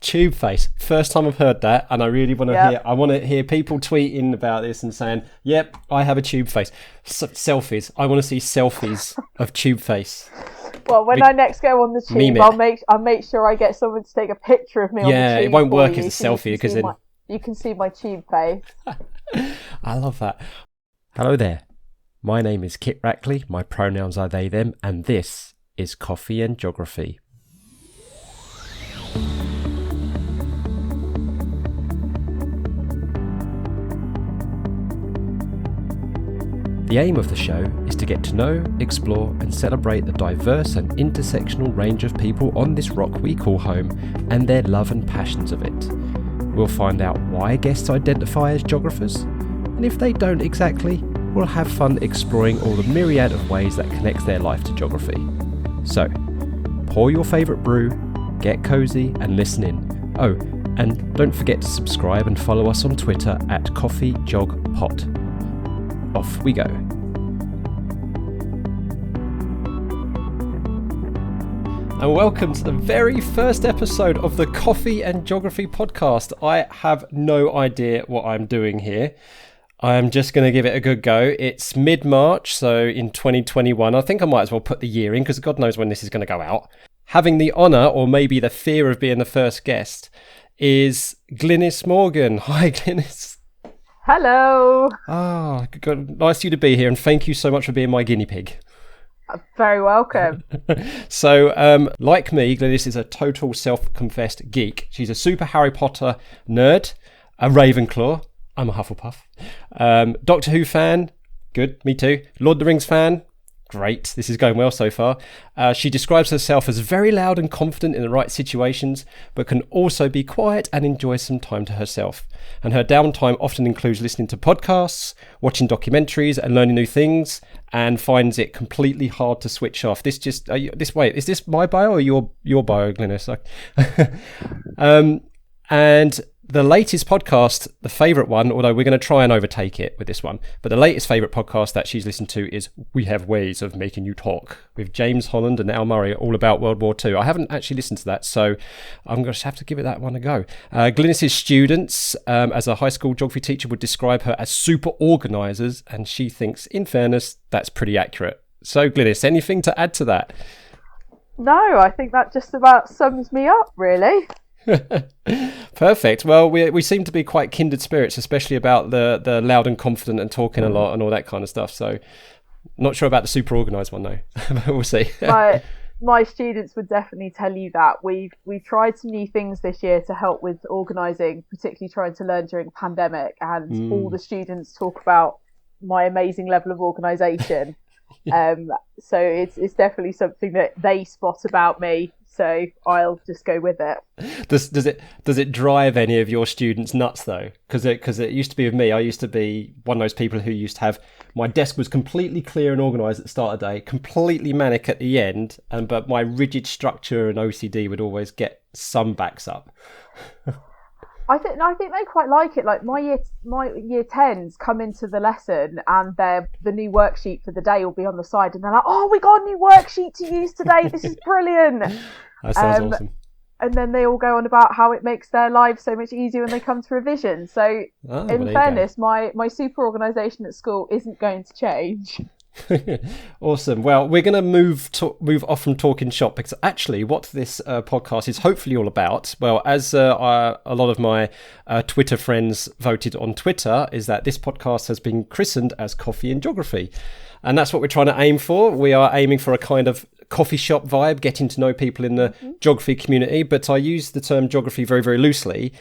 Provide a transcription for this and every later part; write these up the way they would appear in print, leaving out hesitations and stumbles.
Tube face. First time I've heard that, and I really want to hear. I want to hear people tweeting about this and saying, "Yep, I have a tube face." Selfies. I want to see selfies of tube face. Well, when I next go on the tube, I'll make sure I get someone to take a picture of me on the tube. Yeah, it won't work as a selfie because then you can see my tube face. I love that. Hello there. My name is Kit Rackley. My pronouns are they, them, and this is Coffee and Geography. The aim of the show is to get to know, explore and celebrate the diverse and intersectional range of people on this rock we call home and their love and passions of it. We'll find out why guests identify as geographers, and if they don't exactly, we'll have fun exploring all the myriad of ways that connects their life to geography. So, pour your favourite brew, get cosy and listen in. Oh, and don't forget to subscribe and follow us on Twitter at CoffeeJogPod. Off we go. And welcome to the very first episode of the Coffee and Geography podcast. I have no idea what I'm doing here. I'm just going to give it a good go. It's mid-March, so in 2021. I think I might as well put the year in because God knows when this is going to go out. Having the honour, or maybe the fear of being the first guest, is Glynnis Morgan. Hi, Glynnis. Hello. Nice of you to be here, and thank you so much for being my guinea pig. Very welcome. So, like me, Glynis is a total self-confessed geek. She's a super Harry Potter nerd, a Ravenclaw. I'm a Hufflepuff. Doctor Who fan. Good, me too. Lord of the Rings fan. Great, this is going well so far. She describes herself as very loud and confident in the right situations, but can also be quiet and enjoy some time to herself. And her downtime often includes listening to podcasts, watching documentaries and learning new things, and finds it completely hard to switch off. Is this my bio or your bio, Glynis? And the latest podcast, the favourite one, although we're going to try and overtake it with this one, but the latest favourite podcast that she's listened to is We Have Ways of Making You Talk with James Holland and Al Murray, all about World War II. I haven't actually listened to that, so I'm going to have to give it that one a go. Glynis's students, as a high school geography teacher, would describe her as super-organisers, and she thinks, in fairness, that's pretty accurate. So, Glynis, anything to add to that? No, I think that just about sums me up, really. Perfect. Well, we seem to be quite kindred spirits, especially about the loud and confident and talking a lot and all that kind of stuff. So, not sure about the super organised one though. But we'll see. My students would definitely tell you that we've tried some new things this year to help with organising, particularly trying to learn during the pandemic, and all the students talk about my amazing level of organisation. So it's definitely something that they spot about me. So I'll just go with it. Does it drive any of your students nuts though? Because it used to be with me. I used to be one of those people who used to have my desk was completely clear and organised at the start of the day, completely manic at the end, but my rigid structure and OCD would always get some backs up. I think they quite like it. Like my year 10s come into the lesson and the new worksheet for the day will be on the side, and they're like, "Oh, we got a new worksheet to use today. This is brilliant." That sounds awesome. And then they all go on about how it makes their lives so much easier when they come to revision. So, in fairness, my super organisation at school isn't going to change. Awesome. Well, we're going to move off from talking shop, because actually what this podcast is hopefully all about, well, as a lot of my Twitter friends voted on Twitter, is that this podcast has been christened as Coffee and Geography, and that's what we're trying to aim for. We are aiming for a kind of coffee shop vibe, getting to know people in the geography community, but I use the term geography very, very loosely.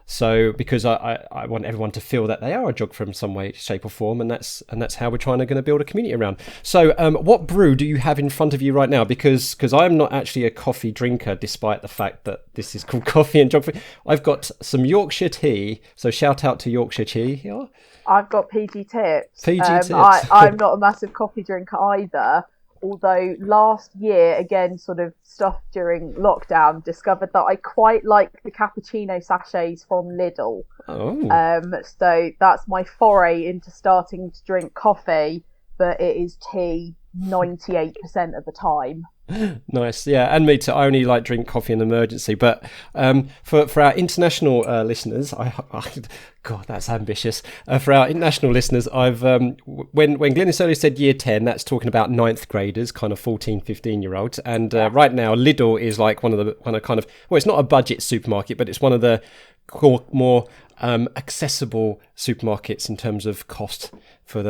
So because I want everyone to feel that they are a geographer in some way, shape or form, and that's how we're going to build a community around. So what brew do you have in front of you right now? Because I'm not actually a coffee drinker, despite the fact that this is called Coffee and Geography. I've got some Yorkshire tea, so shout out to Yorkshire tea here. I've got PG Tips. Tips. I'm not a massive coffee drinker either. Although last year, again, sort of stuff during lockdown, discovered that I quite like the cappuccino sachets from Lidl. Oh. So that's my foray into starting to drink coffee, but it is tea 98% of the time. Nice, yeah, and me too. I only like drink coffee in emergency, but for our international listeners, God, that's ambitious. For our international listeners, I've when Glynnis earlier said year 10, that's talking about ninth graders, kind of 14, 15-year-olds, and right now Lidl is like one of well, it's not a budget supermarket, but it's one of the more accessible supermarkets in terms of cost for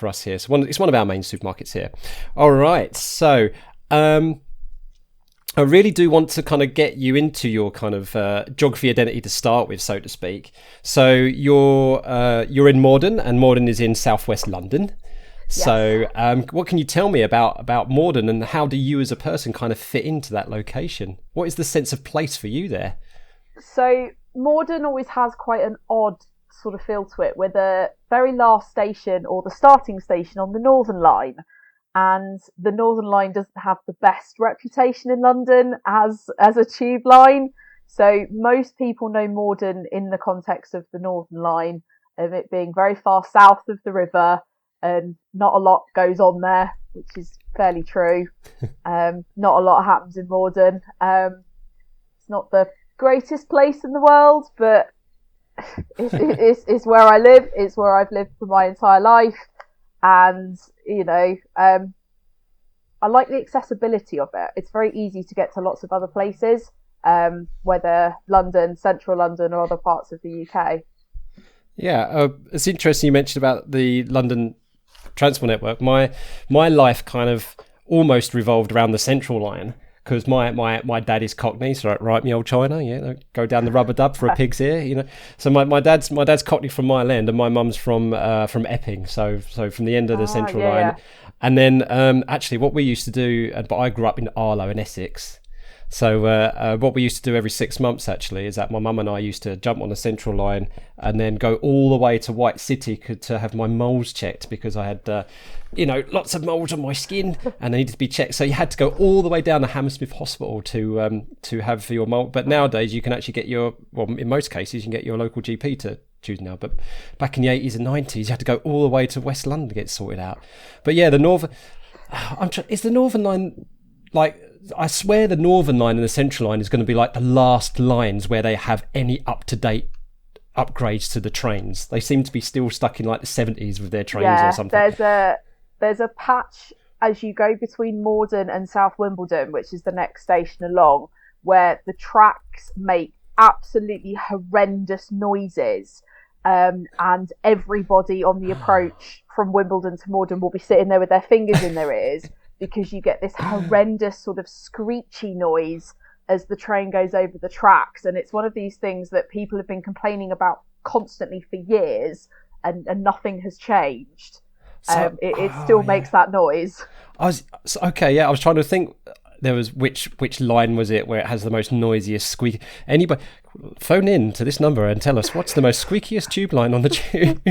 us here. So it's one of our main supermarkets here. All right, so. I really do want to kind of get you into your kind of geography identity to start with, so to speak. So you're in Morden, and Morden is in southwest London. Yes. So what can you tell me about Morden, and how do you as a person kind of fit into that location? What is the sense of place for you there? So Morden always has quite an odd sort of feel to it. We're the very last station, or the starting station, on the Northern Line. And the Northern Line doesn't have the best reputation in London as a tube line. So most people know Morden in the context of the Northern Line, of it being very far south of the river, and not a lot goes on there, which is fairly true. Not a lot happens in Morden. It's not the greatest place in the world, but it's where I live. It's where I've lived for my entire life. And, you know, I like the accessibility of it. It's very easy to get to lots of other places, whether London, central London, or other parts of the UK. Yeah, it's interesting you mentioned about the London transport network. My life kind of almost revolved around the Central Line, because my dad is Cockney, so right, me old China, yeah, go down the rubber dub for a pig's ear, you know. So my dad's Cockney from Mile End, and my mum's from Epping, so from the end of the Central Line. Yeah. And then actually, what we used to do, but I grew up in Arlo in Essex. So what we used to do every 6 months actually is that my mum and I used to jump on the Central Line and then go all the way to White City to have my moles checked, because I had lots of moles on my skin and they needed to be checked. So you had to go all the way down to Hammersmith Hospital to have your mole. But nowadays you can actually get in most cases you can get your local GP to choose now. But back in the 80s and 90s you had to go all the way to West London to get sorted out. But yeah, is the Northern Line like... I swear the Northern Line and the Central Line is going to be like the last lines where they have any up-to-date upgrades to the trains. They seem to be still stuck in like the 70s with their trains or something. There's a patch as you go between Morden and South Wimbledon, which is the next station along, where the tracks make absolutely horrendous noises. And everybody on the approach from Wimbledon to Morden will be sitting there with their fingers in their ears, because you get this horrendous sort of screechy noise as the train goes over the tracks. And it's one of these things that people have been complaining about constantly for years, and nothing has changed. So, it still makes that noise. I was trying to think. There was which line was it where it has the most noisiest squeak? Anybody phone in to this number and tell us what's the most squeakiest tube line on the tube.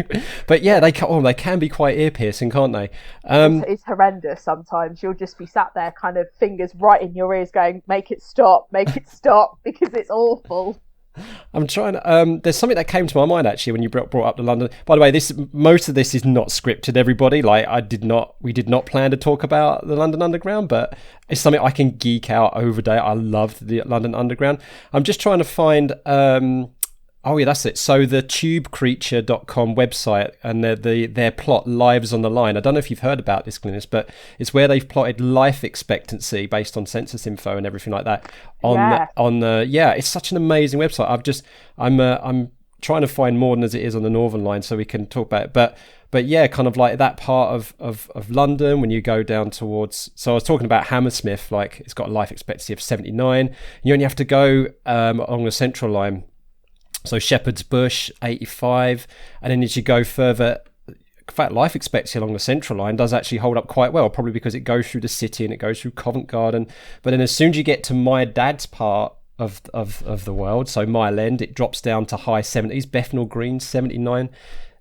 But yeah, they can be quite ear piercing, can't they? It's horrendous. Sometimes you'll just be sat there, kind of fingers right in your ears, going, "Make it stop, because it's awful." I'm trying to, there's something that came to my mind actually when you brought up the London. By the way, most of this is not scripted, everybody. Like we did not plan to talk about the London Underground, but it's something I can geek out over day. I loved the London Underground. I'm just trying to find, oh yeah, that's it. So the tubecreature.com website and their plot Lives on the Line. I don't know if you've heard about this, Glynis, but it's where they've plotted life expectancy based on census info and everything like that. It's such an amazing website. I'm trying to find more than as it is on the Northern Line so we can talk about it. But yeah, kind of like that part of London when you go down towards. So I was talking about Hammersmith, like it's got a life expectancy of 79. You only have to go along the Central Line. So Shepherd's Bush, 85, and then as you go further, in fact, life expectancy along the Central Line does actually hold up quite well, probably because it goes through the city and it goes through Covent Garden. But then as soon as you get to my dad's part of the world, so Mile End, it drops down to high 70s. Bethnal Green, 79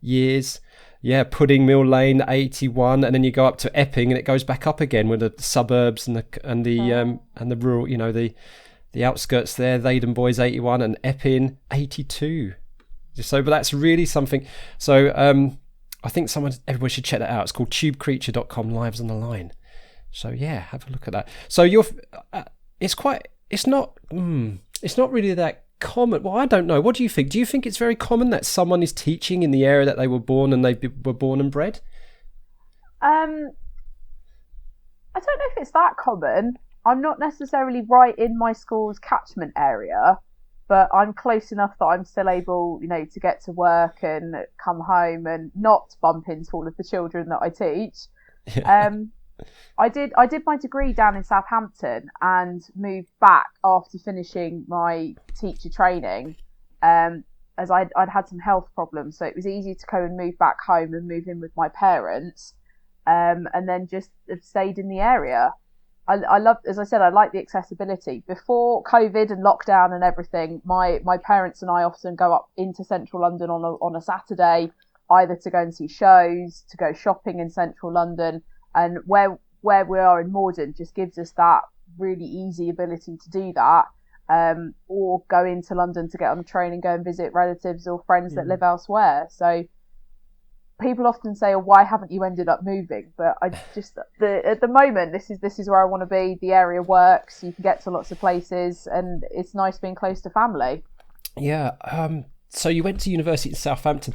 years. Yeah, Pudding Mill Lane, 81, and then you go up to Epping and it goes back up again with the suburbs and the rural, the outskirts there, Leyden Boys 81 and Epping 82. So, but that's really something. So, I think everybody should check that out. It's called tubecreature.com Lives on the Line. So yeah, have a look at that. So you're, it's not really that common. Well, I don't know. What do you think? Do you think it's very common that someone is teaching in the area that they were born and were born and bred? I don't know if it's that common. I'm not necessarily right in my school's catchment area, but I'm close enough that I'm still able, to get to work and come home and not bump into all of the children that I teach. Yeah. I did my degree down in Southampton and moved back after finishing my teacher training, as I'd had some health problems, so it was easy to go and move back home and move in with my parents, and then just have stayed in the area. I love, as I said, I like the accessibility. Before COVID and lockdown and everything, my parents and I often go up into central London on a Saturday, either to go and see shows, to go shopping in central London, and where we are in Morden just gives us that really easy ability to do that, or go into London to get on a train and go and visit relatives or friends that live elsewhere. So people often say, "Oh, why haven't you ended up moving?" But I just, at the moment, this is where I want to be. The area works. You can get to lots of places, and it's nice being close to family. Yeah. So you went to university in Southampton.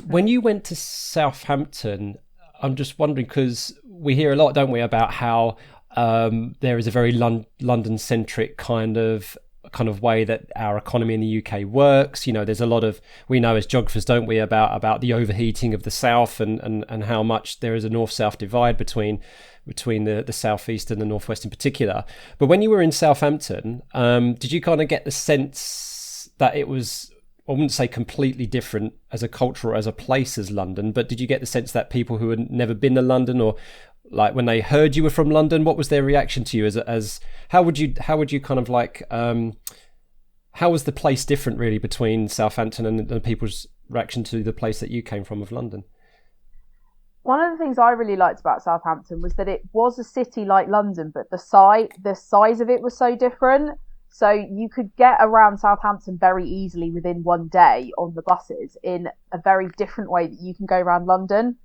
When you went to Southampton, I'm just wondering, because we hear a lot, don't we, about how there is a very London-centric kind of way that our economy in the UK works. There's a lot of, we know as geographers, don't we, about the overheating of the south and how much there is a north-south divide between the southeast and the northwest in particular. But when you were in Southampton, did you kind of get the sense that it was, I wouldn't say completely different as a culture or as a place as London, but did you get the sense that people who had never been to London, or like when they heard you were from London, what was their reaction to you? As how would you kind of like, how was the place different really between Southampton and people's reaction to the place that you came from of London? One of the things I really liked about Southampton was that it was a city like London, but the size of it was so different. So you could get around Southampton very easily within one day on the buses in a very different way that you can go around London.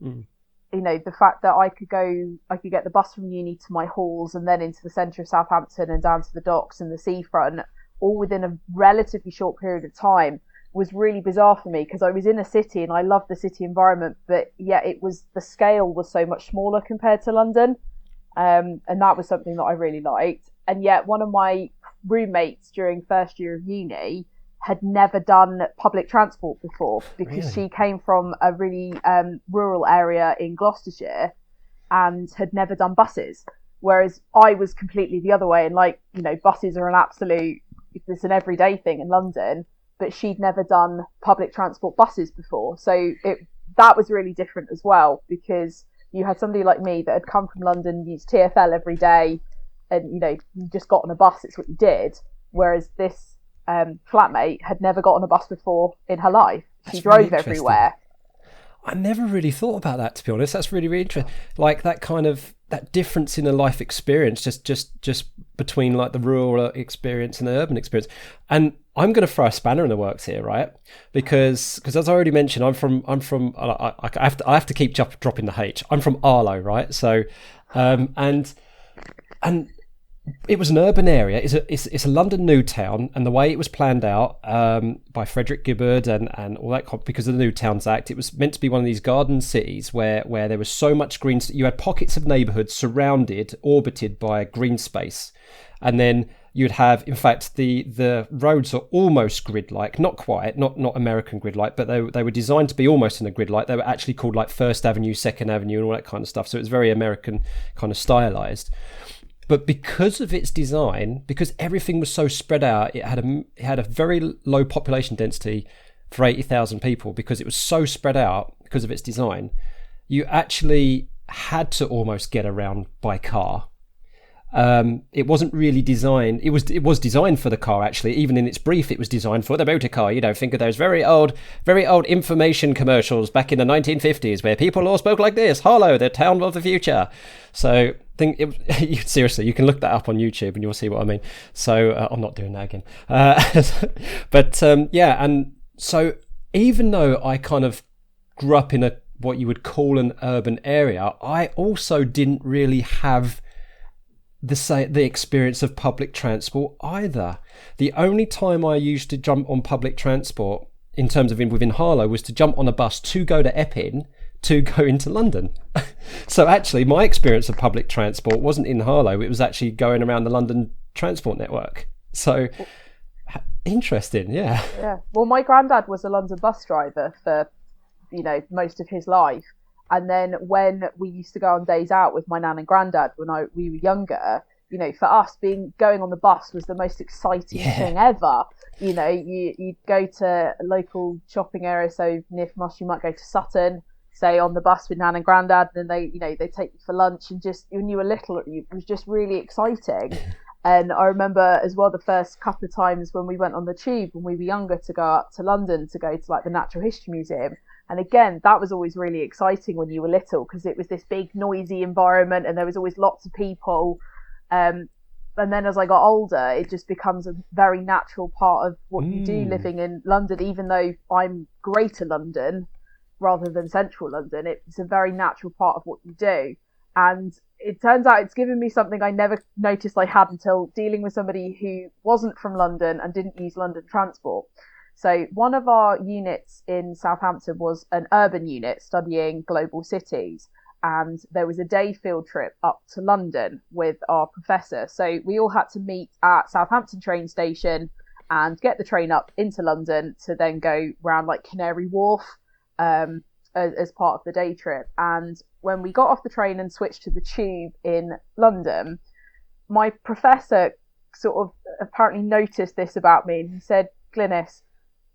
The fact that I could get the bus from uni to my halls and then into the centre of Southampton and down to the docks and the seafront, all within a relatively short period of time, was really bizarre for me, because I was in a city and I loved the city environment, but yet the scale was so much smaller compared to London. And that was something that I really liked. And yet one of my roommates during first year of uni had never done public transport before, because she came from a really rural area in Gloucestershire and had never done buses, whereas I was completely the other way, and buses are it's an everyday thing in London, but she'd never done public transport buses before. So that was really different as well, because you had somebody like me that had come from London, used TfL every day, and you just got on a bus, it's what you did, whereas this flatmate had never got on a bus before in her life. She drove everywhere. I never really thought about that, to be honest. That's really, really interesting. Like that difference in a life experience, just between like the rural experience and the urban experience. And I'm going to throw a spanner in the works here, right? Because as I already mentioned, I'm from. I have to keep dropping the H. I'm from Arlo, right? So, and it was an urban area. It's a London new town, and the way it was planned out by Frederick Gibbard and all that, because of the New Towns Act, it was meant to be one of these garden cities where there was so much green. You had pockets of neighbourhoods orbited by green space, and then you'd have, in fact, the roads are almost grid-like, not quite, not American grid-like, but they were designed to be almost in a grid-like. They were actually called like First Avenue, Second Avenue, and all that kind of stuff. So it was very American kind of stylized. But because of its design, because everything was so spread out, it had a very low population density for 80,000 people. Because it was so spread out because of its design, you actually had to almost get around by car. It wasn't really designed. It was designed for the car, actually. Even in its brief, it was designed for the motor car. Think of those very old information commercials back in the 1950s where people all spoke like this: "Hello, the town of the future." So seriously, you can look that up on YouTube and you'll see what I mean. So I'm not doing that again. But and so even though I kind of grew up in what you would call an urban area, I also didn't really have the experience of public transport either. The only time I used to jump on public transport in terms of within Harlow was to jump on a bus to go to Epping to go into London. So actually my experience of public transport wasn't in Harlow, it was actually going around the London transport network. So interesting. Yeah. Well, my granddad was a London bus driver for most of his life, and then when we used to go on days out with my nan and granddad when we were younger, for us, going on the bus was the most exciting thing ever. You'd go to a local shopping area, so near from us you might go to Sutton, stay on the bus with nan and granddad, and then they take you for lunch, and just when you were little it was just really exciting. And I remember as well the first couple of times when we went on the tube when we were younger to go up to London to go to like the Natural History Museum. And again, that was always really exciting when you were little, because it was this big noisy environment and there was always lots of people. And then as I got older, it just becomes a very natural part of what you do living in London, even though I'm Greater London rather than Central London. It's a very natural part of what you do. And it turns out it's given me something I never noticed I had until dealing with somebody who wasn't from London and didn't use London transport. So one of our units in Southampton was an urban unit studying global cities. And there was a day field trip up to London with our professor. So we all had to meet at Southampton train station and get the train up into London to then go round like Canary Wharf as part of the day trip. And when we got off the train and switched to the tube in London, my professor sort of apparently noticed this about me, and he said, "Glynnis,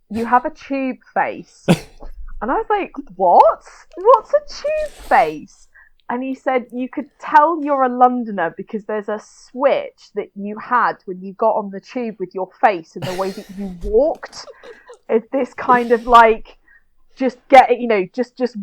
you have a tube face." And I was like, what? What's a tube face? And he said, you could tell you're a Londoner because there's a switch that you had when you got on the tube with your face and the way that you walked. It's this kind of like, just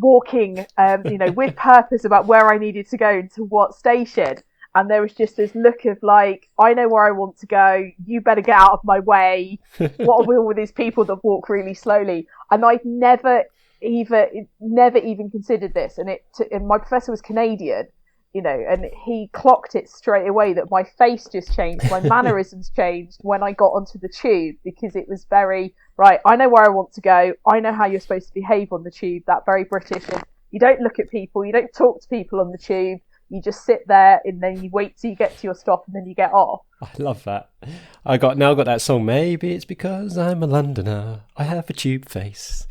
walking, with purpose about where I needed to go and to what station. And there was just this look of like, I know where I want to go. You better get out of my way. What are we all with these people that walk really slowly? And I'd never even considered this. And my professor was Canadian, and he clocked it straight away that my face just changed, my mannerisms changed when I got onto the tube, because it was very, right, I know where I want to go. I know how you're supposed to behave on the tube, that very British. You don't look at people, you don't talk to people on the tube. You just sit there and then you wait till you get to your stop and then you get off. I love that. I got that song, Maybe It's Because I'm a Londoner, I Have a Tube Face.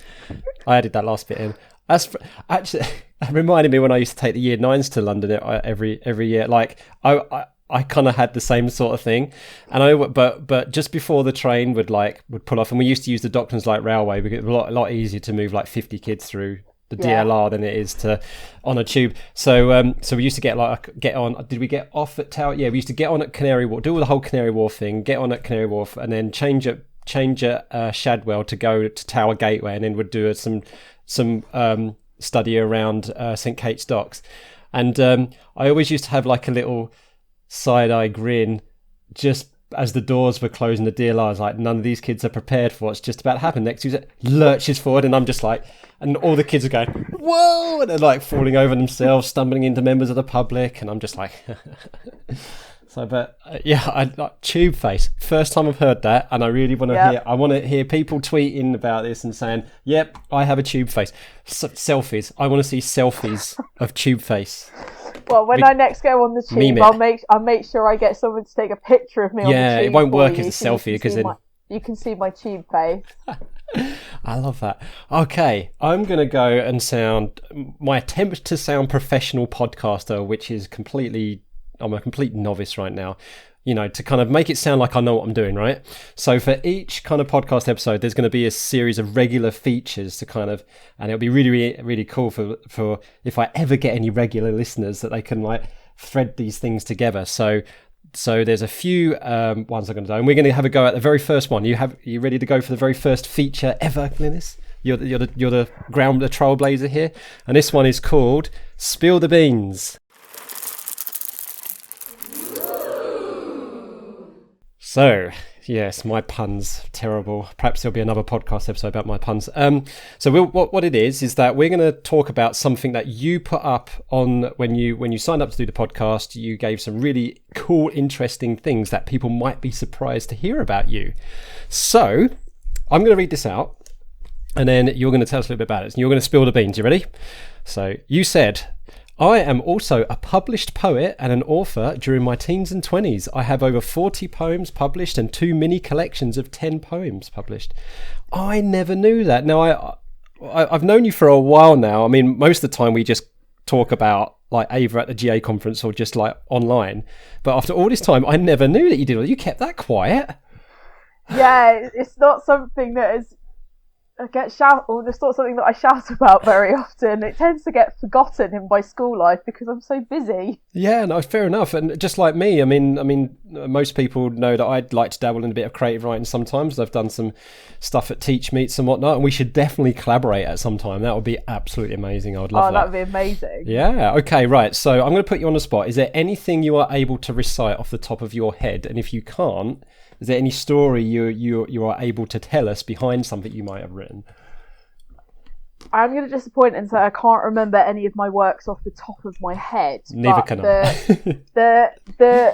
I added that last bit in. Actually, it reminded me when I used to take the year 9s to London every year. Like I kind of had the same sort of thing, and but just before the train would pull off, and we used to use the Docklands Light Railway because it was a lot easier to move like 50 kids through the DLR than it is to on a tube. So we used to get on. Did we get off at Tower? Yeah, we used to get on at Canary Wharf, do all the whole Canary Wharf thing, get on at Canary Wharf, and then change at Shadwell to go to Tower Gateway, and then would do some study around St Kate's Docks. And I always used to have like a little side-eye grin just as the doors were closing the DLR. I was like, none of these kids are prepared for what's just about to happen next. He lurches forward, and I'm just like, and all the kids are going, whoa, and they're like falling over themselves, stumbling into members of the public, and I'm just like, so, but I like tube face. First time I've heard that, and I really want to hear people tweeting about this and saying, yep, I have a tube face. Selfies. I want to see selfies of tube face. Well, when I next go on the tube, I'll make sure I get someone to take a picture of me on the tube. Yeah, it won't work as a selfie because then you can see my tube face. I love that. Okay, I'm going to go and sound my attempt to sound professional podcaster, which is I'm a complete novice right now. To kind of make it sound like I know what I'm doing, right? So for each kind of podcast episode, there's going to be a series of regular features to kind of, and it'll be really, really, really cool for if I ever get any regular listeners that they can like thread these things together. So there's a few ones I'm going to do, and we're going to have a go at the very first one. You ready to go for the very first feature ever, Glynis? You're the trailblazer here, and this one is called Spill the Beans. So, Yes, my puns, terrible. Perhaps there'll be another podcast episode about my puns. So what it is that we're going to talk about something that you put up on when you signed up to do the podcast. You gave some really cool, interesting things that people might be surprised to hear about you. So I'm going to read this out, and then you're going to tell us a little bit about it. And you're going to spill the beans. You ready? So you said, I am also a published poet and an author during my teens and 20s. I have over 40 poems published and 2 mini collections of 10 poems published. I never knew that. Now, I've known you for a while now. I mean, most of the time we just talk about like either at the GA conference or just like online. But after all this time, I never knew that you did. You kept that quiet. Yeah, it's not something that is... it's not something that I shout about very often. It tends to get forgotten in my school life because I'm so busy. Yeah, no, fair enough. And just like me, I mean, most people know that I'd like to dabble in a bit of creative writing sometimes. I've done some stuff at Teach Meets and whatnot, and we should definitely collaborate at some time. That would be absolutely amazing. I would love that. That would be amazing. Yeah. Okay. Right. So I'm going to put you on the spot. Is there anything you are able to recite off the top of your head? And if you can't, is there any story you are able to tell us behind something you might have written? I'm going to disappoint and say I can't remember any of my works off the top of my head. Neither can I.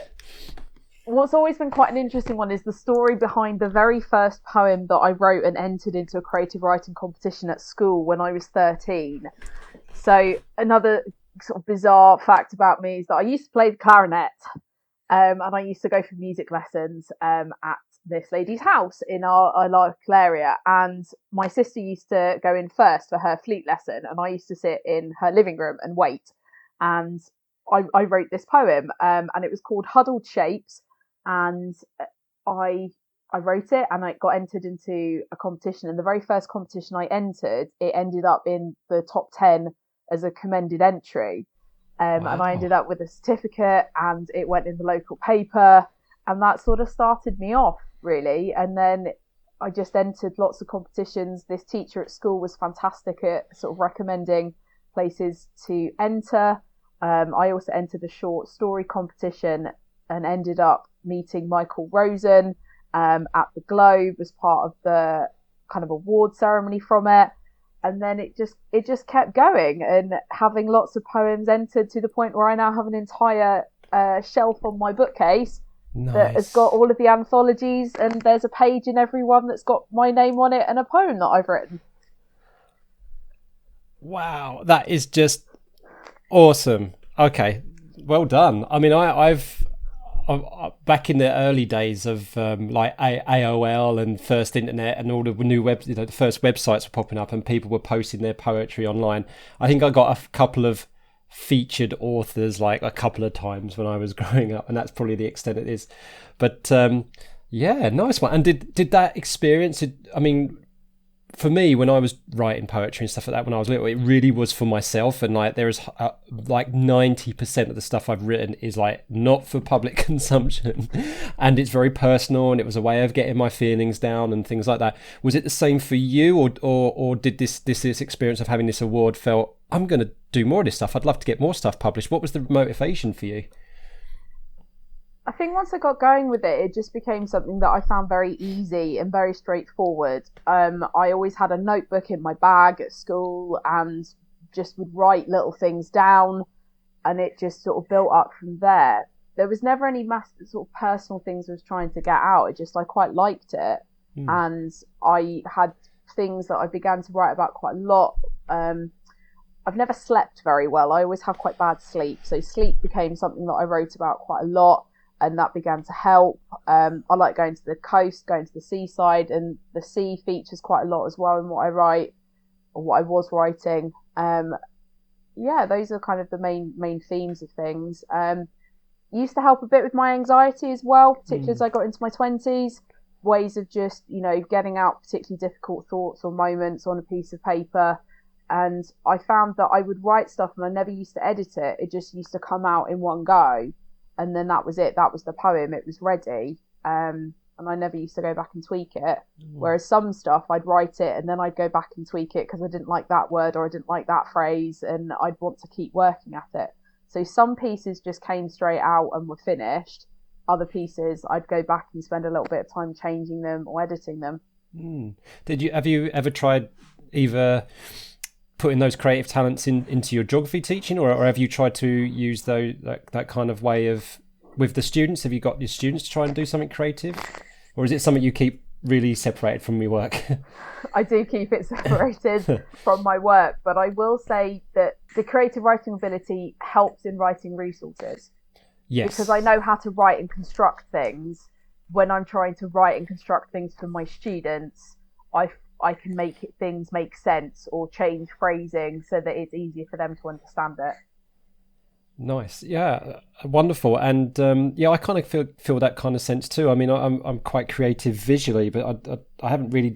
What's always been quite an interesting one is the story behind the very first poem that I wrote and entered into a creative writing competition at school when I was 13. So another sort of bizarre fact about me is that I used to play the clarinet. And I used to go for music lessons at this lady's house in our local area. And my sister used to go in first for her flute lesson, and I used to sit in her living room and wait. And I wrote this poem, and it was called Huddled Shapes. And I wrote it, and I got entered into a competition. And the very first competition I entered, it ended up in the top 10 as a commended entry. Wow. And I ended up with a certificate, and it went in the local paper, and that sort of started me off, really. And then I just entered lots of competitions. This teacher at school was fantastic at sort of recommending places to enter. I also entered a short story competition and ended up meeting Michael Rosen at the Globe as part of the kind of award ceremony from it. And then it just kept going, and having lots of poems entered to the point where I now have an entire shelf on my bookcase. Nice. That has got all of the anthologies, and there's a page in every one that's got my name on it and a poem that I've written. Wow, that is just awesome. Okay, well done. I mean, I've back in the early days of like AOL and first internet and all the new the first websites were popping up and people were posting their poetry online. I think I got a couple of featured authors like a couple of times when I was growing up, and that's probably the extent it is. But yeah, nice one. And did that experience? I mean, for me, when I was writing poetry and stuff like that when I was little, it really was for myself. And like there is like 90% of the stuff I've written is like not for public consumption, and it's very personal, and it was a way of getting my feelings down and things like that. Was it the same for you, or did this experience of having this award felt, I'm going to do more of this stuff, I'd love to get more stuff published? What was the motivation for you? I think once I got going with it, it just became something that I found very easy and very straightforward. I always had a notebook in my bag at school and just would write little things down, and it just sort of built up from there. There was never any massive sort of personal things I was trying to get out. I quite liked it. And I had things that I began to write about quite a lot. I've never slept very well. I always have quite bad sleep. So sleep became something that I wrote about quite a lot, and that began to help. I like going to the coast, going to the seaside, and the sea features quite a lot as well in what I write, or what I was writing. Yeah, those are kind of the main themes of things. Used to help a bit with my anxiety as well, particularly as I got into my 20s. Ways of just, getting out particularly difficult thoughts or moments on a piece of paper. And I found that I would write stuff and I never used to edit it. It just used to come out in one go. And then that was it. That was the poem. It was ready. And I never used to go back and tweak it. Whereas some stuff, I'd write it and then I'd go back and tweak it because I didn't like that word or I didn't like that phrase, and I'd want to keep working at it. So some pieces just came straight out and were finished. other pieces, I'd go back and spend a little bit of time changing them or editing them. Have you ever tried either putting those creative talents into your geography teaching, or have you tried to use that kind of way of with the students? Have you got your students to try and do something creative, or is it something you keep really separated from your work? I do keep it separated from my work, but I will say that the creative writing ability helps in writing resources. Yes. Because I know how to write and construct things. When I'm trying to write and construct things for my students, I can make things make sense or change phrasing so that it's easier for them to understand it. Nice, yeah, wonderful, and I kind of feel that kind of sense too. I mean, I'm quite creative visually, but I didn't really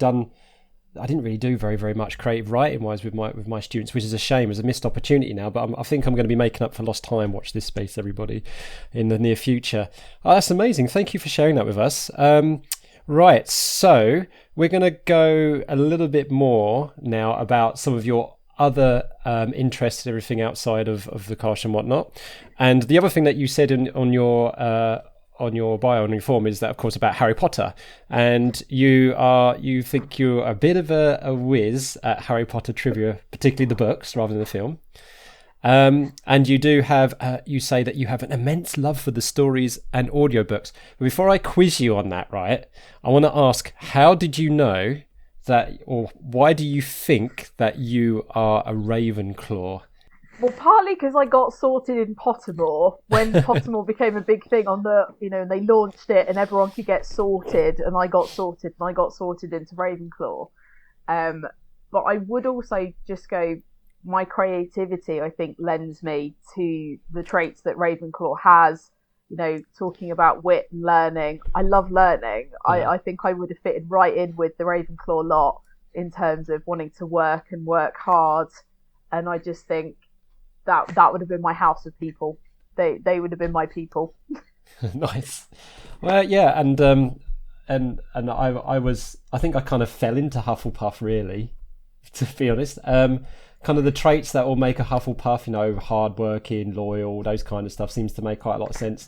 do very, very much creative writing wise with my students, which is a shame. It's a missed opportunity now, but I think I'm going to be making up for lost time. Watch this space, everybody, in the near future. Oh, that's amazing. Thank you for sharing that with us. Right, so we're going to go a little bit more now about some of your other interests and everything outside of the Karsh and whatnot. And the other thing that you said on your bio on your form is that, of course, about Harry Potter, and you think you're a bit of a whiz at Harry Potter trivia, particularly the books rather than the film. And you do have, you say that you have an immense love for the stories and audiobooks. But before I quiz you on that, right, I want to ask, how did you know that, or why do you think that you are a Ravenclaw? Well, partly because I got sorted in Pottermore when Pottermore became a big thing on the, and they launched it and everyone could get sorted, and I got sorted into Ravenclaw. But I would also just go, my creativity, I think, lends me to the traits that Ravenclaw has. Talking about wit and learning. I love learning. Yeah. I think I would have fitted right in with the Ravenclaw lot in terms of wanting to work hard. And I just think that would have been my house of people. They would have been my people. Nice. Well, yeah, and I think I kind of fell into Hufflepuff, really, to be honest. Kind of the traits that will make a Hufflepuff, hardworking, loyal, those kind of stuff seems to make quite a lot of sense.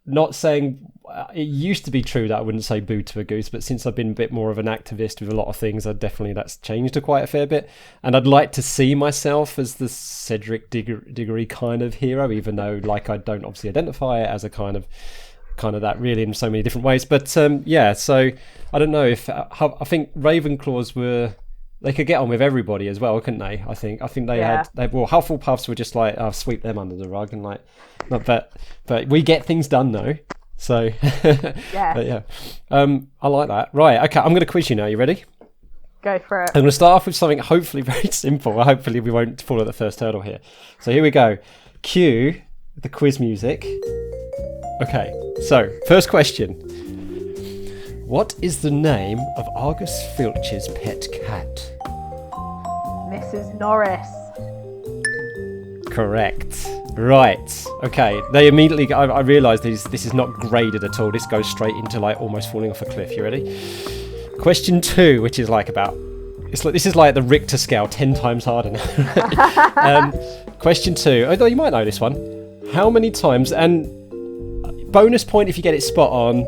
Not saying it used to be true that I wouldn't say boo to a goose, but since I've been a bit more of an activist with a lot of things, that's changed to quite a fair bit. And I'd like to see myself as the Cedric Diggory kind of hero, even though I don't obviously identify it as a kind of that really in so many different ways. But so I don't know if I think Ravenclaws they could get on with everybody as well, couldn't they? I think they had. Hufflepuffs were just like, sweep them under the rug and but we get things done though. So yeah. But yeah, I like that. Right, okay, I'm going to quiz you now. You ready? Go for it. I'm going to start off with something hopefully very simple. Hopefully we won't fall at the first hurdle here. So here we go. Cue the quiz music. Okay, so first question. What is the name of Argus Filch's pet cat? Mrs. Norris. Correct. Right. Okay. They immediately. I realised this is not graded at all. This goes straight into almost falling off a cliff. You ready? Question 2, which is this is like the Richter scale 10 times harder now. Question 2. Although you might know this one. How many times? And bonus point if you get it spot on.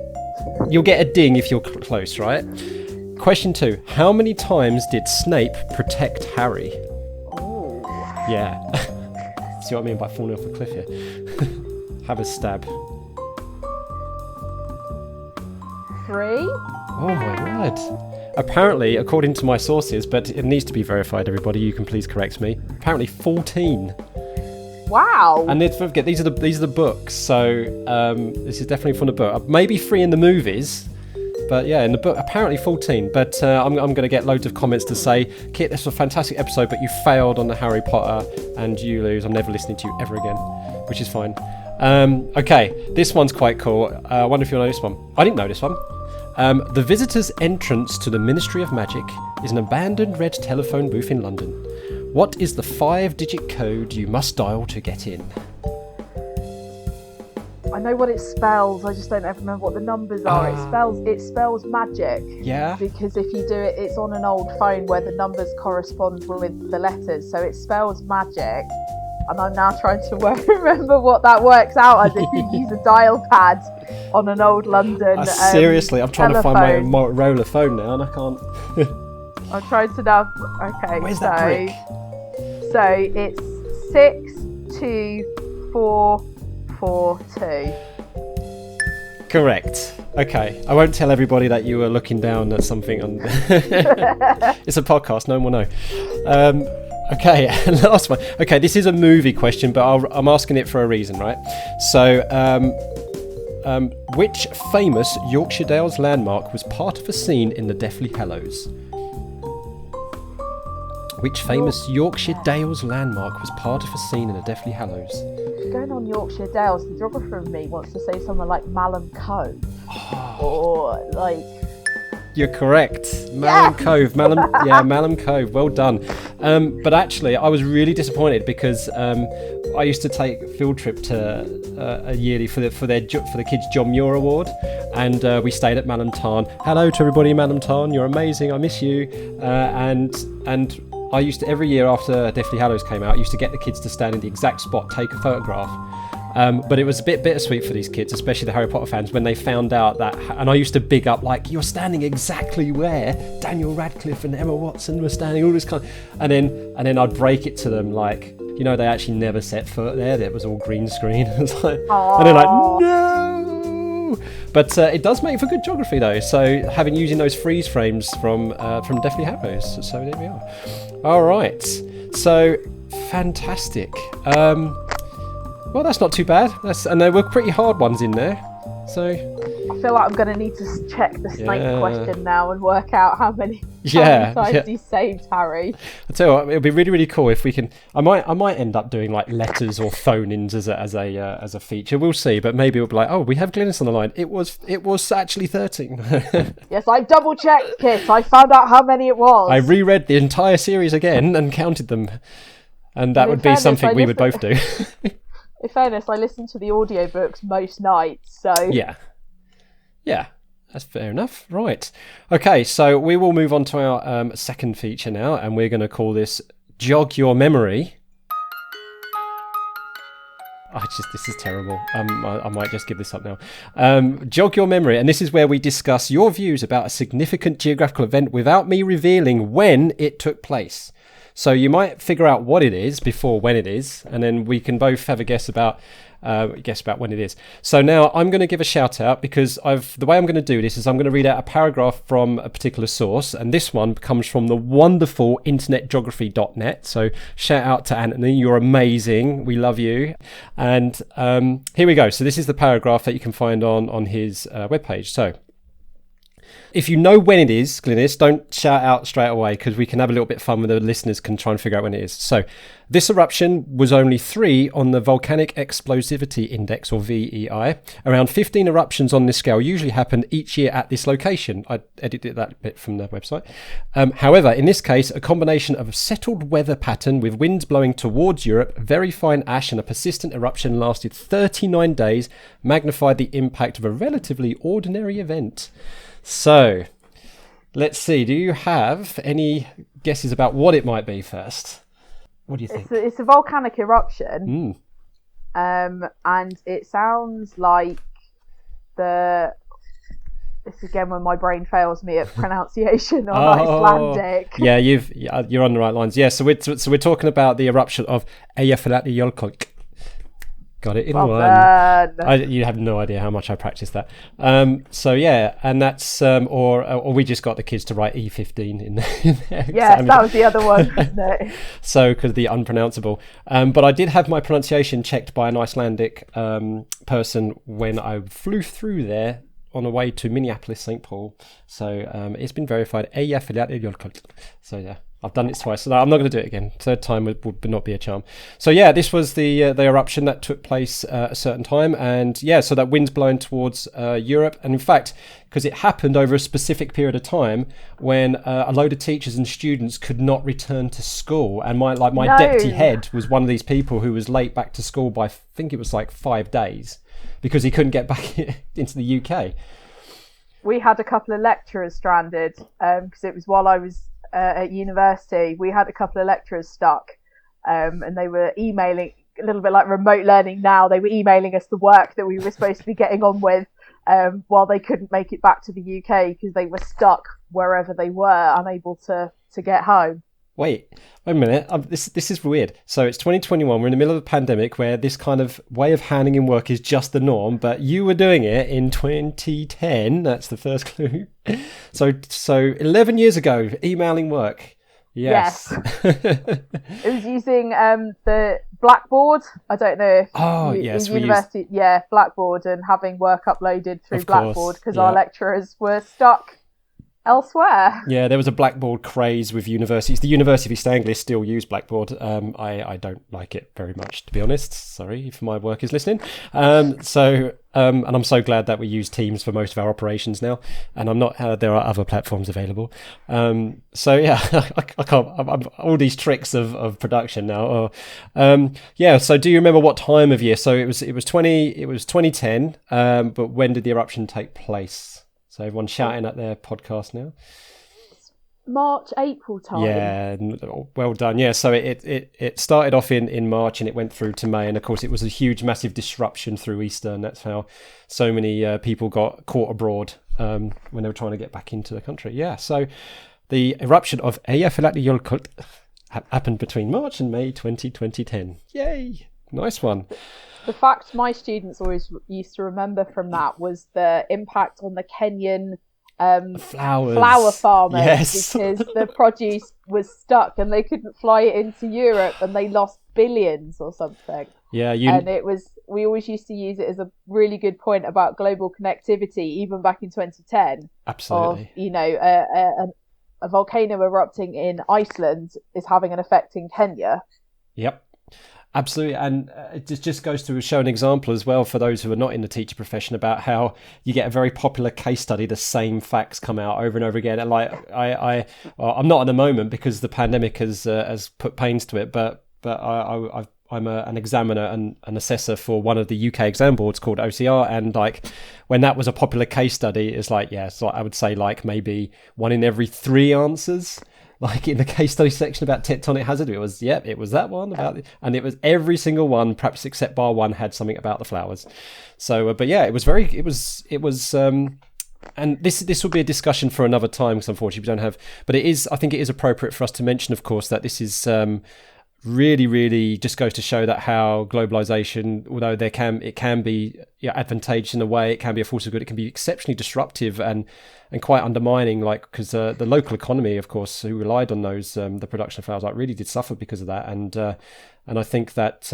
You'll get a ding if you're close, right? Question 2. How many times did Snape protect Harry? Oh. Yeah. See what I mean by falling off a cliff here? Have a stab. 3? Oh my word. Apparently, according to my sources, but it needs to be verified, everybody, you can please correct me. Apparently 14. Wow. And don't forget, these are the books, so this is definitely from the book. Maybe 3 in the movies, but yeah, in the book, apparently 14. But I'm going to get loads of comments to say, Kit, this was a fantastic episode, but you failed on the Harry Potter, and you lose. I'm never listening to you ever again, which is fine. Okay, this one's quite cool. I wonder if you'll know this one. I didn't know this one. The visitor's entrance to the Ministry of Magic is an abandoned red telephone booth in London. What is the 5-digit code you must dial to get in? I know what it spells, I just don't ever remember what the numbers are. It spells magic. Yeah. Because if you do it, it's on an old phone where the numbers correspond with the letters. So it spells magic. and I'm now trying to remember what that works out as if you use a dial pad on an old London seriously, I'm trying telephone. to find my Motorola phone now and I can't. I'm trying to now. Okay, Where's that brick? So it's 62442. Correct. Okay, I won't tell everybody that you were looking down at something on. It's a podcast, no one will know. Okay, last one. Okay, this is a movie question, but I'm asking it for a reason, right? So, which famous Yorkshire Dales landmark was part of a scene in the Deathly Hallows? Which famous Yorkshire Dales landmark was part of a scene in the Deathly Hallows? Going on Yorkshire Dales, the geographer in me wants to say somewhere like Malham Cove. Or like... You're correct. Malham Cove. Malham Cove. Well done. But actually, I was really disappointed because I used to take a field trip to a yearly for the kids' John Muir Award, and we stayed at Malham Tarn. Hello to everybody in Malham Tarn. You're amazing. I miss you. And I used to, every year after Deathly Hallows came out, I used to get the kids to stand in the exact spot, take a photograph. But it was a bit bittersweet for these kids, especially the Harry Potter fans, when they found out that, and I used to big up, like, you're standing exactly where Daniel Radcliffe and Emma Watson were standing, all this kind, and then I'd break it to them, like, you know, they actually never set foot there, it was all green screen. It's like, and they're like, no! But it does make for good geography though, so using those freeze frames from Deathly Hallows, so there we are. Alright, so fantastic. Well, that's not too bad. And there were pretty hard ones in there. So I feel like I'm going to need to check the snake question now and work out how many times he saved Harry. I tell you what, it'll be really, really cool if we can. I might end up doing like letters or phone-ins as a feature. We'll see, but maybe we'll be like, oh, we have Glynnis on the line. It was actually 13. Yes, I double-checked, Kit. I found out how many it was. I reread the entire series again and counted them, and that would be something we would both do. In fairness, I listen to the audiobooks most nights, so... Yeah, that's fair enough. Right. Okay, so we will move on to our second feature now, and we're going to call this Jog Your Memory. This is terrible. I might just give this up now. Jog Your Memory, and this is where we discuss your views about a significant geographical event without me revealing when it took place. So you might figure out what it is before when it is, and then we can both have a guess about when it is. So now I'm going to give a shout out because the way I'm going to do this is I'm going to read out a paragraph from a particular source, and this one comes from the wonderful internetgeography.net. So shout out to Anthony, you're amazing, we love you. And here we go. So this is the paragraph that you can find on his webpage. So, if you know when it is, Glynnis, don't shout out straight away because we can have a little bit of fun with the listeners can try and figure out when it is. So this eruption was only 3 on the Volcanic Explosivity Index, or VEI. Around 15 eruptions on this scale usually happen each year at this location. I edited that bit from the website. However, in this case, a combination of a settled weather pattern with winds blowing towards Europe, very fine ash and a persistent eruption lasted 39 days, magnified the impact of a relatively ordinary event. So, let's see. Do you have any guesses about what it might be first? What do you think? It's a volcanic eruption. And it sounds like it's again when my brain fails me at pronunciation on Icelandic. Yeah, you're on the right lines. Yeah, so we're talking about the eruption of Eyjafjallajökull. Got it in one. You have no idea how much I practiced that. So yeah, and that's or we just got the kids to write E15 in there. Yes, that was the other one, wasn't it? So because the unpronounceable. But I did have my pronunciation checked by an Icelandic person when I flew through there on the way to Minneapolis, St. Paul. So it's been verified. So yeah. I've done it twice, so I'm not going to do it again. Third time would not be a charm. So yeah, this was the eruption that took place at a certain time, and yeah, so that wind's blowing towards Europe, and in fact, because it happened over a specific period of time when a load of teachers and students could not return to school, and my deputy head was one of these people who was late back to school by I think it was like 5 days because he couldn't get back into the UK. We had a couple of lecturers stranded because it was while I was at university. We had a couple of lecturers stuck and they were emailing a little bit like remote learning now. They were emailing us the work that we were supposed to be getting on with while they couldn't make it back to the UK because they were stuck wherever they were, unable to get home. Wait a minute. This is weird. So it's 2021. We're in the middle of a pandemic where this kind of way of handing in work is just the norm. But you were doing it in 2010. That's the first clue. So 11 years ago, emailing work. Yes. It was using the Blackboard. I don't know if yes, university, Blackboard, and having work uploaded through Blackboard because our lecturers were stuck elsewhere. Yeah, there was a Blackboard craze with universities. The University of East Anglia still use Blackboard. I don't like it very much, to be honest. Sorry if my work is listening. And I'm so glad that we use Teams for most of our operations now. And I'm not. There are other platforms available. I can't. All these tricks of production now. So do you remember what time of year? So it was 2010. But when did the eruption take place? So everyone's shouting at their podcast now. March, April time. Yeah, well done. Yeah, so it started off in March and it went through to May. And of course, it was a huge, massive disruption through Easter. And that's how so many people got caught abroad when they were trying to get back into the country. Yeah, so the eruption of Eyjafjallajökull happened between March and May 2010. Yay! Nice one. The fact my students always used to remember from that was the impact on the Kenyan flower farmers, because the produce was stuck and they couldn't fly it into Europe and they lost billions or something. Yeah, and we always used to use it as a really good point about global connectivity, even back in 2010. Absolutely. Of, a volcano erupting in Iceland is having an effect in Kenya. Yep. Absolutely, and it just goes to show an example as well for those who are not in the teacher profession about how you get a very popular case study, the same facts come out over and over again. And like I'm not at the moment because the pandemic has put pains to it, but I'm an examiner and an assessor for one of the UK exam boards called OCR, and like when that was a popular case study, it's like so I would say like maybe 1 in every 3 answers. Like in the case study section about tectonic hazard, it was that one about and it was every single one, perhaps except bar one, had something about the flowers. So, but yeah, it was. And this will be a discussion for another time because unfortunately we don't have. But I think it is appropriate for us to mention, of course, that this is really, really just goes to show that how globalization, although it can be advantageous in a way, it can be a force of good, it can be exceptionally disruptive and quite undermining, like because the local economy, of course, who relied on those the production of flowers, like really did suffer because of that. And I think that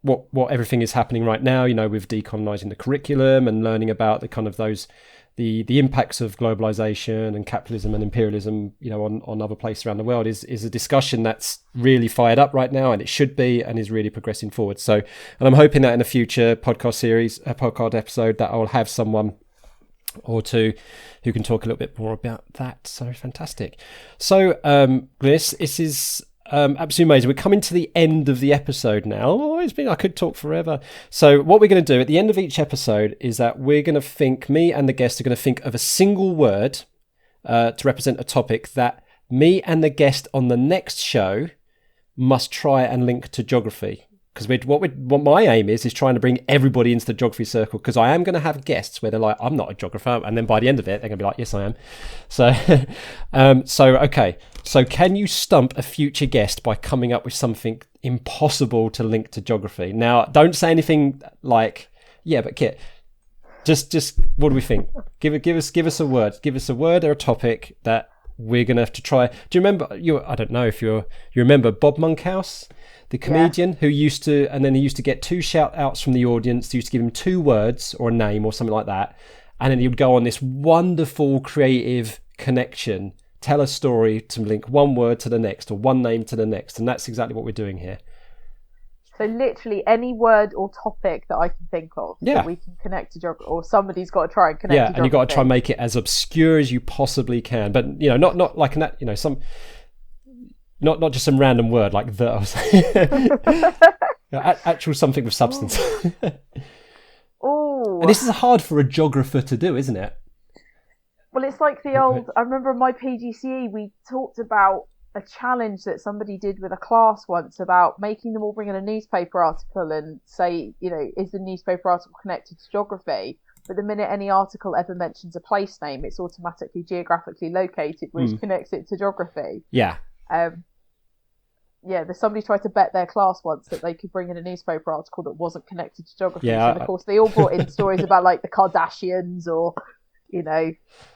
what everything is happening right now, with decolonizing the curriculum and learning about the kind of those the impacts of globalization and capitalism and imperialism, on other places around the world is a discussion that's really fired up right now, and it should be, and is really progressing forward. So, and I'm hoping that in a future podcast episode, that I'll have someone or two who can talk a little bit more about that. So fantastic. So, Glynis, this is absolutely amazing. We're coming to the end of the episode now. I could talk forever. So what we're going to do at the end of each episode is that we're going to think, me and the guest are going to think of a single word to represent a topic that me and the guest on the next show must try and link to geography. Because what my aim is trying to bring everybody into the geography circle, because I am going to have guests where they're like, I'm not a geographer, and then by the end of it they're going to be like, yes I am. So okay, so can you stump a future guest by coming up with something impossible to link to geography? Now don't say anything like, yeah but Kit, just what do we think? Give us a word or a topic that we're going to have to try. Do you remember, I don't know if you remember Bob Monkhouse, the comedian who used to get 2 shout outs from the audience. They used to give him 2 words or a name or something like that. And then he would go on this wonderful creative connection, tell a story to link one word to the next or one name to the next. And that's exactly what we're doing here. So literally any word or topic that I can think of that we can connect to geography, or somebody's got to try and connect to geography. Yeah, and you've got to try and make it as obscure as you possibly can. But, not like that, some... Not just some random word like the. Actual something with substance. Oh. And this is hard for a geographer to do, isn't it? Well, it's like the old. I remember in my PGCE we talked about a challenge that somebody did with a class once about making them all bring in a newspaper article and say, is the newspaper article connected to geography? But the minute any article ever mentions a place name, it's automatically geographically located, which connects it to geography. Yeah. Somebody tried to bet their class once that they could bring in a newspaper article that wasn't connected to geography. Yeah, so of course they all brought in stories about like the Kardashians or,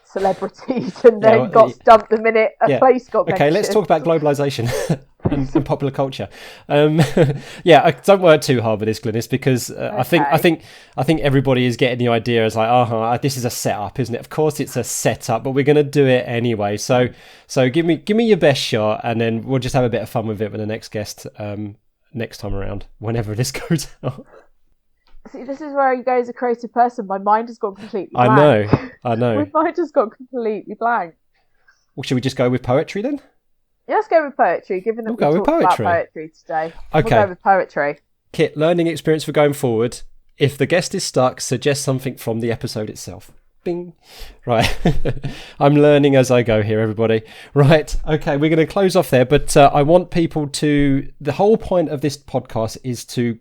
celebrities, and then got stumped the minute a place got mentioned. Okay, let's talk about globalization and popular culture. Don't work too hard with this, Glynnis, because I think everybody is getting the idea as like, this is a setup, isn't it? Of course it's a setup, but we're going to do it anyway. So give me your best shot, and then we'll just have a bit of fun with it with the next guest next time around, whenever this goes out. See, this is where you go as a creative person. My mind has gone completely blank. I know. My mind has gone completely blank. Well, should we just go with poetry then? Yeah, let's go with poetry, given that we talked about poetry today. Okay. We'll go with poetry. Kit, learning experience for going forward. If the guest is stuck, suggest something from the episode itself. Bing. Right. I'm learning as I go here, everybody. Right. Okay, we're going to close off there, but I want people to... The whole point of this podcast is to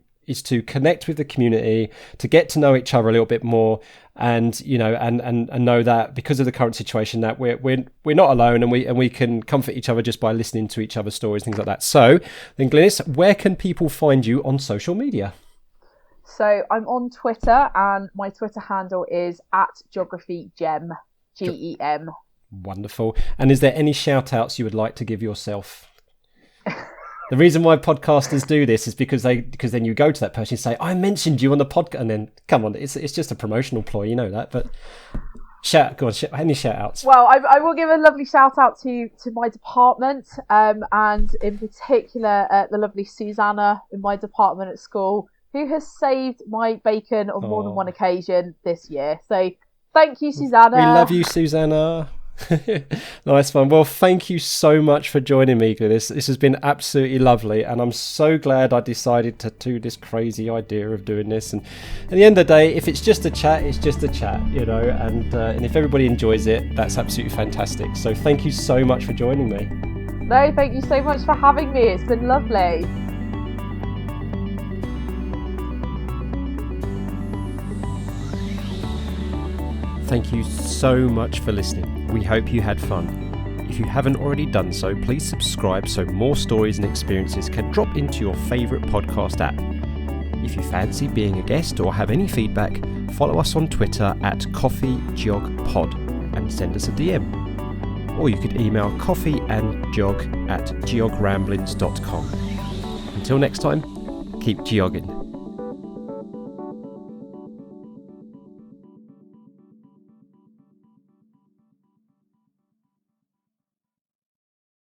connect with the community, to get to know each other a little bit more, and and know that because of the current situation that we're not alone, and we can comfort each other just by listening to each other's stories, things like that. So then, Glynis, where can people find you on social media? So I'm on Twitter, and my Twitter handle is @geographygem, GEM. Wonderful. And is there any shout outs you would like to give yourself? The reason why podcasters do this is because then you go to that person and say, I mentioned you on the podcast, and then come on, it's just a promotional ploy, you know that. But any shout outs? Well, I will give a lovely shout out to my department, and in particular the lovely Susanna in my department at school, who has saved my bacon on more than one occasion this year. So thank you, Susanna. We love you, Susanna. Nice one. Well, thank you so much for joining me, Glynis. This has been absolutely lovely, and I'm so glad I decided to do this crazy idea of doing this. And at the end of the day, if it's just a chat, it's just a chat, and if everybody enjoys it, that's absolutely fantastic. So thank you so much for joining me. No, thank you so much for having me. It's been lovely. Thank you so much for listening. We hope you had fun. If you haven't already done so, please subscribe so more stories and experiences can drop into your favourite podcast app. If you fancy being a guest or have any feedback, follow us on Twitter @CoffeeJogPod and send us a DM. Or you could email coffeeandjog@geogramblings.com. Until next time, keep geogging.